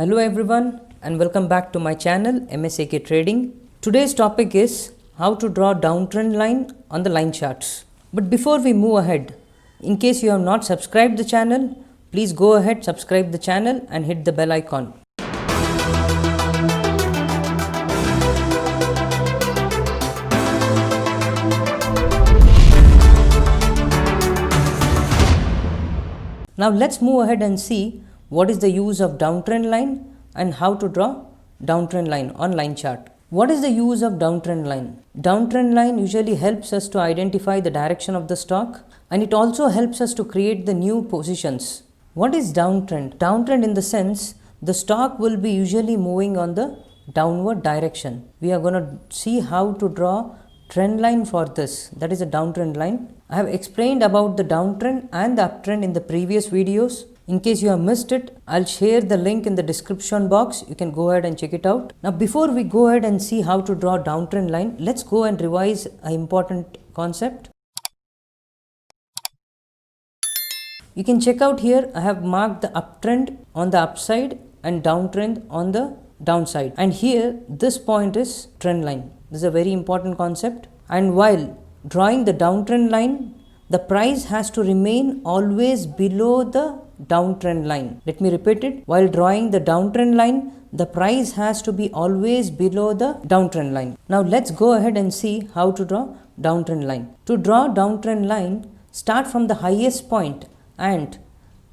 Hello everyone and welcome back to my channel MSAK Trading. Today's topic is how to draw downtrend line on the line charts. But before we move ahead, in case you have not subscribed the channel, please go ahead, subscribe the channel and hit the bell icon. Now let's move ahead and see what is the use of downtrend line and how to draw downtrend line on line chart. What is the use of downtrend line? Downtrend line usually helps us to identify the direction of the stock, and it also helps us to create the new positions. What is downtrend? Downtrend in the sense the stock will be usually moving on the downward direction. We are going to see how to draw trend line for this, that is a downtrend line. I have explained about the downtrend and the uptrend in the previous videos. In case you have missed it, I'll share the link in the description box. You can go ahead and check it out. Now before we go ahead and see how to draw downtrend line, let's go and revise an important concept. You can check out here, I have marked the uptrend on the upside and downtrend on the downside. And here this point is trend line. This is a very important concept. And while drawing the downtrend line, the price has to remain always below the downtrend line. Let me repeat it. While drawing the downtrend line, the price has to be always below the downtrend line. Now let's go ahead and see how to draw downtrend line. To draw downtrend line, start from the highest point and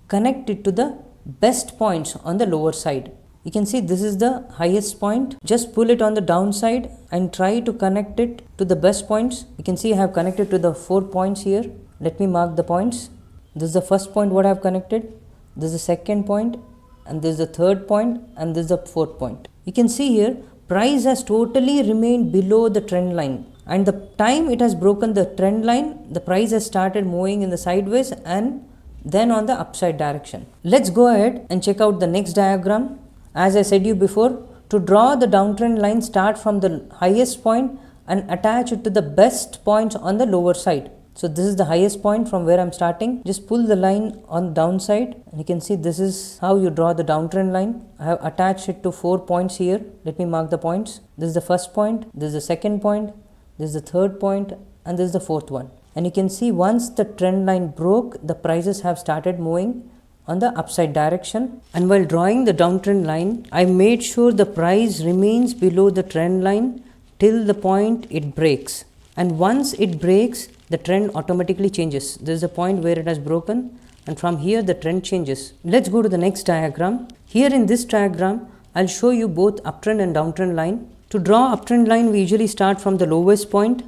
connect it to the best points on the lower side. You can see this is the highest point. Just pull it on the downside and try to connect it to the best points. You can see I have connected to the 4 points here. Let me mark the points. This is the first point what I have connected. This is the second point, and this is the third point, and this is the fourth point. You can see here price has totally remained below the trend line, and the time it has broken the trend line, the price has started moving in the sideways and then on the upside direction. Let's go ahead and check out the next diagram. As I said you before, to draw the downtrend line, start from the highest point and attach it to the best points on the lower side. So this is the highest point from where I'm starting. Just pull the line on downside and you can see this is how you draw the downtrend line. I have attached it to 4 points here. Let me mark the points. This is the first point, this is the second point, this is the third point, and this is the fourth one. And you can see once the trend line broke, the prices have started moving on the upside direction. And while drawing the downtrend line, I made sure the price remains below the trend line till the point it breaks. And once it breaks, the trend automatically changes. This is the point where it has broken, and from here the trend changes. Let's go to the next diagram. Here in this diagram, I'll show you both uptrend and downtrend line. To draw uptrend line, we usually start from the lowest point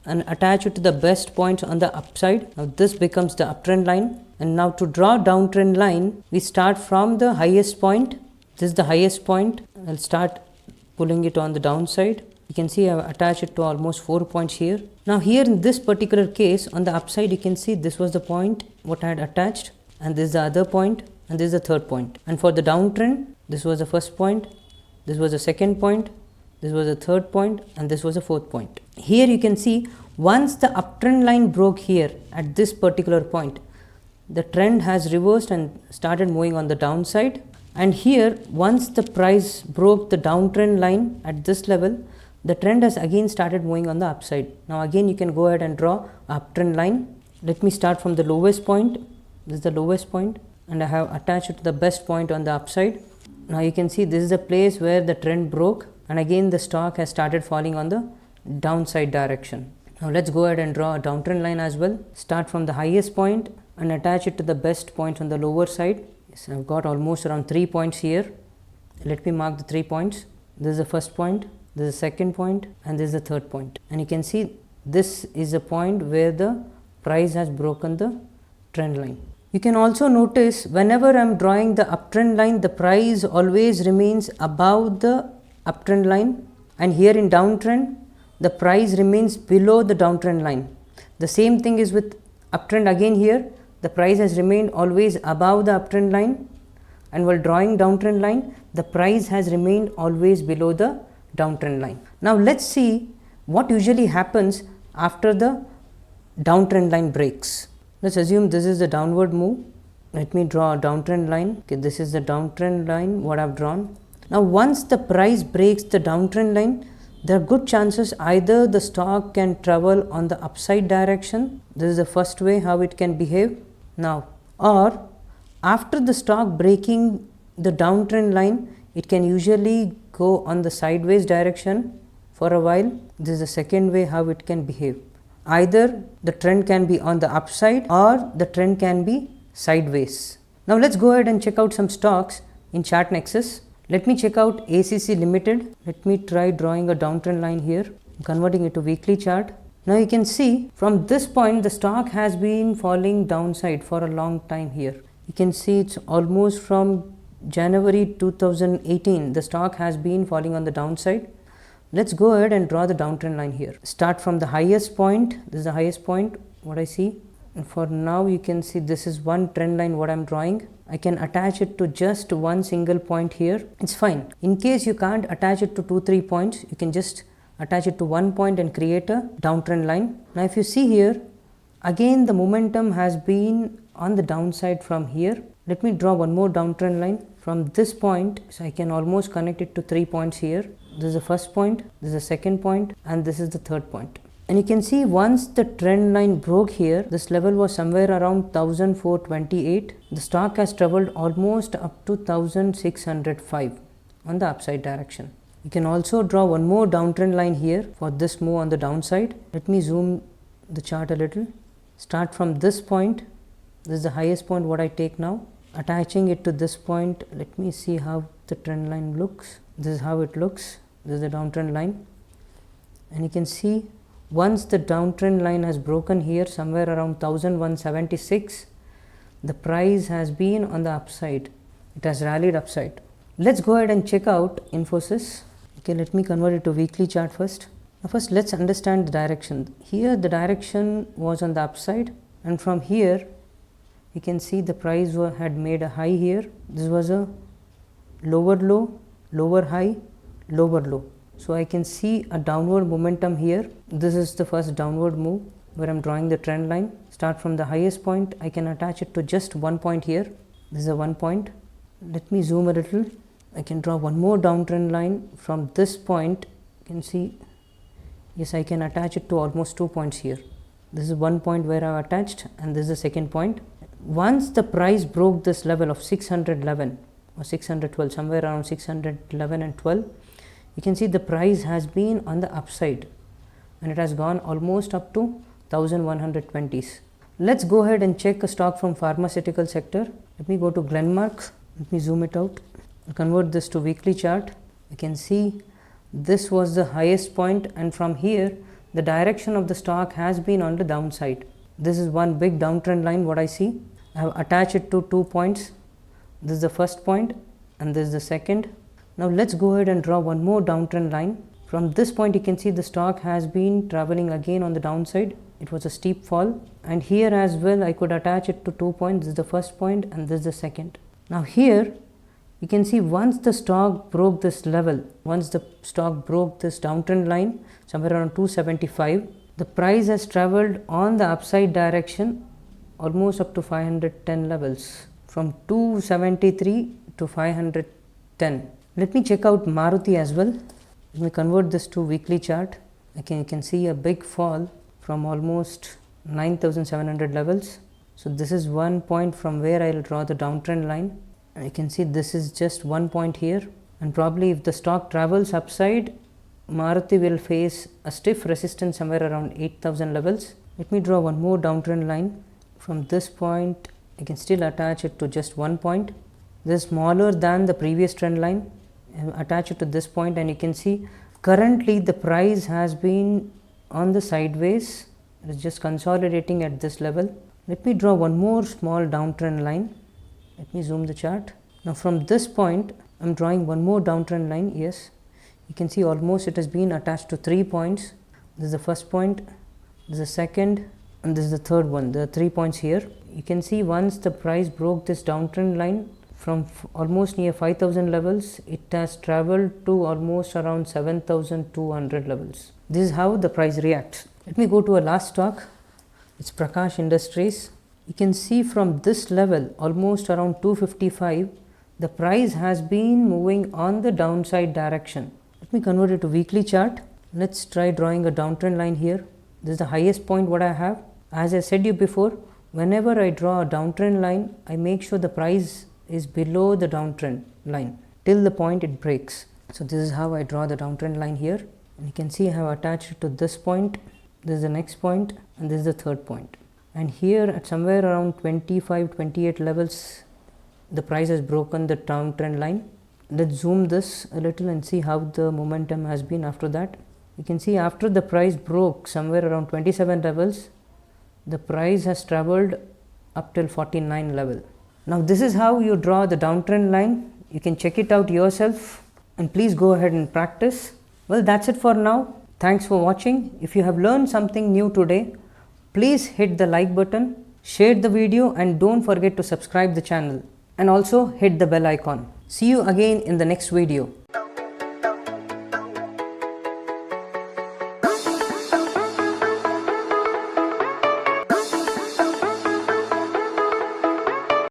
and attach it to the best points on the upside. Now this becomes the uptrend line. And now to draw downtrend line, we start from the highest point. This is the highest point. I'll start pulling it on the downside. You can see I've attached it to almost 4 points here. Now here in this particular case, on the upside, you can see this was the point what I had attached, and this is the other point, and this is the third point. And for the downtrend, this was the first point, this was the second point, this was the third point, and this was the fourth point. Here you can see once the uptrend line broke here at this particular point, the trend has reversed and started moving on the downside. And here once the price broke the downtrend line at this level, the trend has again started moving on the upside. Now again you can go ahead and draw uptrend line. Let me start from the lowest point. This is the lowest point, and I have attached it to the best point on the upside. Now you can see this is the place where the trend broke, and again the stock has started falling on the downside direction. Now let's go ahead and draw a downtrend line as well. Start from the highest point and attach it to the best points on the lower side. So I've got almost around 3 points here. Let me mark the 3 points. This is the first point, this is the second point, and this is the third point. And you can see this is the point where the price has broken the trend line. You can also notice whenever I'm drawing the uptrend line, the price always remains above the uptrend line, and here in downtrend, the price remains below the downtrend line. The same thing is with uptrend again here. The price has remained always above the uptrend line, and while drawing downtrend line, the price has remained always below the downtrend line. Now let's see what usually happens after the downtrend line breaks. Let's assume this is the downward move Let me draw a downtrend line. Okay, this is the downtrend line what I've drawn. Now once the price breaks the downtrend line, there are good chances either the stock can travel on the upside direction. This is the first way how it can behave now, or after the stock breaking the downtrend line, it can usually go on the sideways direction for a while. This is the second way how it can behave. Either the trend can be on the upside or the trend can be sideways. Now let's go ahead and check out some stocks in ChartNexus. Let me check out ACC Limited. Let me try drawing a downtrend line here, converting it to weekly chart. Now you can see from this point the stock has been falling downside for a long time here. You can see it's almost from January 2018 the stock has been falling on the downside. Let's go ahead and draw the downtrend line here. Start from the highest point. This is the highest point what I see, and for now you can see this is one trend line what I'm drawing. I can attach it to just one single point here. It's fine. In case you can't attach it to 2-3 points, you can just attach it to one point and create a downtrend line. Now if you see here, again the momentum has been on the downside from here. Let me draw one more downtrend line from this point, so I can almost connect it to 3 points here. This is the first point, this is the second point, and this is the third point. And you can see once the trend line broke here, this level was somewhere around 1428. The stock has traveled almost up to 1605 on the upside direction. You can also draw one more downtrend line here for this move on the downside. Let me zoom the chart a little. Start from this point. This is the highest point what I take now. Attaching it to this point, let me see how the trend line looks. This is how it looks. This is the downtrend line. And you can see once the downtrend line has broken here somewhere around 1176, the price has been on the upside. It has rallied upside. Let's go ahead and check out Infosys. Okay, let me convert it to weekly chart first. Now first let's understand the direction. Here the direction was on the upside, and from here you can see the price had made a high here. This was a lower low, lower high, lower low. So I can see a downward momentum here. This is the first downward move where I'm drawing the trend line. Start from the highest point. I can attach it to just one point here. This is a one point. Let me zoom a little. I can draw one more downtrend line from this point. You can see, yes, I can attach it to almost 2 points here. This is one point where I've attached, and this is the second point. Once the price broke this level of 611 or 612, somewhere around 611 and 12, you can see the price has been on the upside and it has gone almost up to 1120s. Let's go ahead and check a stock from pharmaceutical sector. Let me go to Glenmark. Let me zoom it out. I'll convert this to weekly chart. You can see this was the highest point, and from here the direction of the stock has been on the downside. This is one big downtrend line what I see. I have attached it to 2 points. This is the first point and this is the second. Now let's go ahead and draw one more downtrend line. From this point you can see the stock has been traveling again on the downside. It was a steep fall, and here as well I could attach it to 2 points. This is the first point and this is the second. Now here you can see once the stock broke this level, once the stock broke this downtrend line somewhere around 275, the price has traveled on the upside direction almost up to 510 levels, from 273 to 510. Let me check out Maruti as well. Let me convert this to weekly chart. You can see a big fall from almost 9700 levels. So this is one point from where I will draw the downtrend line. And you can see this is just one point here, and probably if the stock travels upside, Maruti will face a stiff resistance somewhere around 8000 levels. Let me draw one more downtrend line. From this point I can still attach it to just one point. This is smaller than the previous trend line. Attach it to this point, and you can see currently the price has been on the sideways. It is just consolidating at this level. Let me draw one more small downtrend line. Let me zoom the chart. Now from this point I'm drawing one more downtrend line. Yes, you can see almost it has been attached to 3 points. This is the first point, this is the second, and this is the third one. There are 3 points here. You can see once the price broke this downtrend line from almost near 5000 levels, it has traveled to almost around 7200 levels. This is how the price reacts. Let me go to a last stock. It's Prakash Industries. You can see from this level, almost around 255, the price has been moving on the downside direction. Let me convert it to weekly chart. Let's try drawing a downtrend line here. This is the highest point what I have. As I said you before, whenever I draw a downtrend line, I make sure the price is below the downtrend line till the point it breaks. So this is how I draw the downtrend line here. And you can see I have attached it to this point. This is the next point, and this is the third point. And here at somewhere around 25-28 levels, the price has broken the downtrend line. Let's zoom this a little and see how the momentum has been after that. You can see after the price broke somewhere around 27 levels, the price has traveled up till 49 level. Now this is how you draw the downtrend line. You can check it out yourself, and please go ahead and practice. Well, that's it for now. Thanks for watching. If you have learned something new today, please hit the like button, share the video, and don't forget to subscribe the channel, and also hit the bell icon. See you again in the next video.